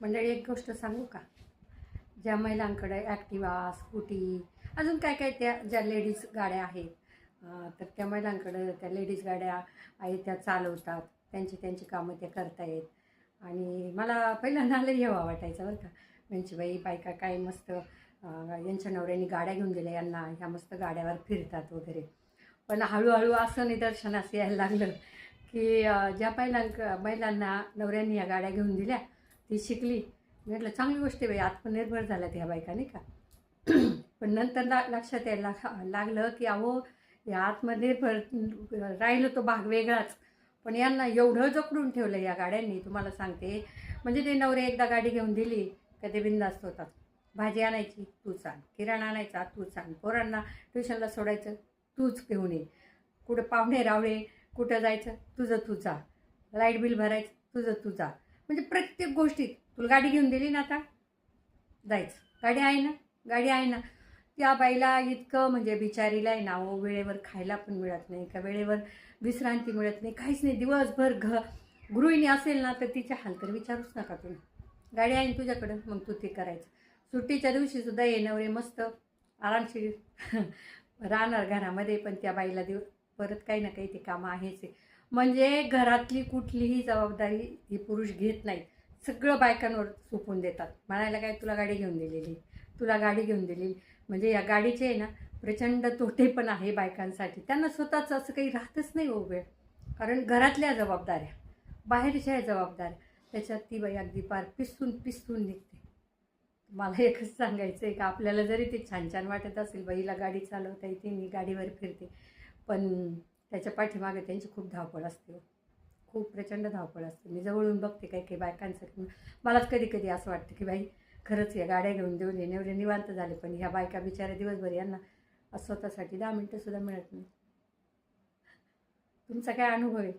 मंडळी एक गोष्ट सांगू का? ज्या महिलांकडे ॲक्टिवा, स्कूटी, अजून काय काय त्या ज्या लेडीज गाड्या आहेत, तर त्या महिलांकडं त्या लेडीज गाड्या आहेत, त्या चालवतात, त्यांची कामं त्या करतायत. आणि मला पहिल्यांदा लई हेवा वाटायचा बरं का. म्हणजे बाई बायका काय मस्त यांच्या नवऱ्याने गाड्या घेऊन दिल्या यांना, ह्या मस्त गाड्यावर फिरतात वगैरे. पण हळूहळू असं निदर्शनास यायला लागलं की ज्या महिलांना नवऱ्यांनी या गाड्या घेऊन दिल्या, ती शिकली. म्हटलं चांगली गोष्ट आहे बाई, आत्मनिर्भर झाल्यात ह्या बायका नाही का. पण नंतर लक्षात यायला लागलं की अहो, या आत्मनिर्भर राहिलं तो भाग वेगळाच, पण यांना एवढं जकडून ठेवलं या गाड्यांनी, तुम्हाला सांगते. म्हणजे ते नवरे एकदा गाडी घेऊन दिली का ते बिनधास्त होतात. भाजी आणायची तूच आण, किराणा आणायचा तूच आण, पोरांना ट्युशनला सोडायचं तूच घेऊन ये, कुठं पाहुणे रावळे कुठं जायचं तुझं तू जा, लाईट बिल भरायचं तुझं तू जा. म्हणजे प्रत्येक गोष्टीत तुला गाडी घेऊन दिली ना, आता जायचं, गाडी आहे ना, गाडी आहे ना. त्या बाईला इतकं म्हणजे बिचारीला आहे ना, वेळेवर खायला पण मिळत नाही का, वेळेवर विश्रांती मिळत नाही, काहीच नाही. दिवसभर गृहिणी असेल ना तर तिचे हाल तर विचारूच नका तुम्ही. गाडी आहे ना तुझ्याकडं, मग तू ते करायचं. सुट्टीच्या दिवशीसुद्धा ये नवरे मस्त आरामशीर राहणार घरामध्ये, पण त्या बाईला परत काही ना काही ते कामं आहेच आहे. म्हणजे घरातली कुठलीही जबाबदारी ही पुरुष घेत नाहीत, सगळं बायकांवर सोपवून देतात. म्हणायला काय, तुला गाडी घेऊन दिलेली, तुला गाडी घेऊन दिलेली. म्हणजे या गाडीचे आहे ना प्रचंड तोटे पण आहे बायकांसाठी. त्यांना स्वतःचं असं काही राहतच नाही हो वेळ, कारण घरातल्या जबाबदाऱ्या, बाहेरच्या जबाबदाऱ्या, त्याच्यात ती बाई अगदी पार पिसून निघते. मला एकच सांगायचं आहे का, आपल्याला जरी ते छान छान वाटत असेल, बाईला गाडी चालवता येते, मी गाडीवर फिरते, पण त्याच्या पाठीमागे त्यांची खूप धावपळ असते हो. खूप प्रचंड धावपळ असते. मी जवळून बघते काही काही बायकांसाठी. मलाच कधी कधी असं वाटतं की बाई खरंच या गाड्या घेऊन देऊन एवढे निवांत झाले, पण ह्या बायका बिचाऱ्या दिवसभर यांना स्वतःसाठी 10 मिनटंसुद्धा मिळत नाही. तुमचा काय अनुभव आहे?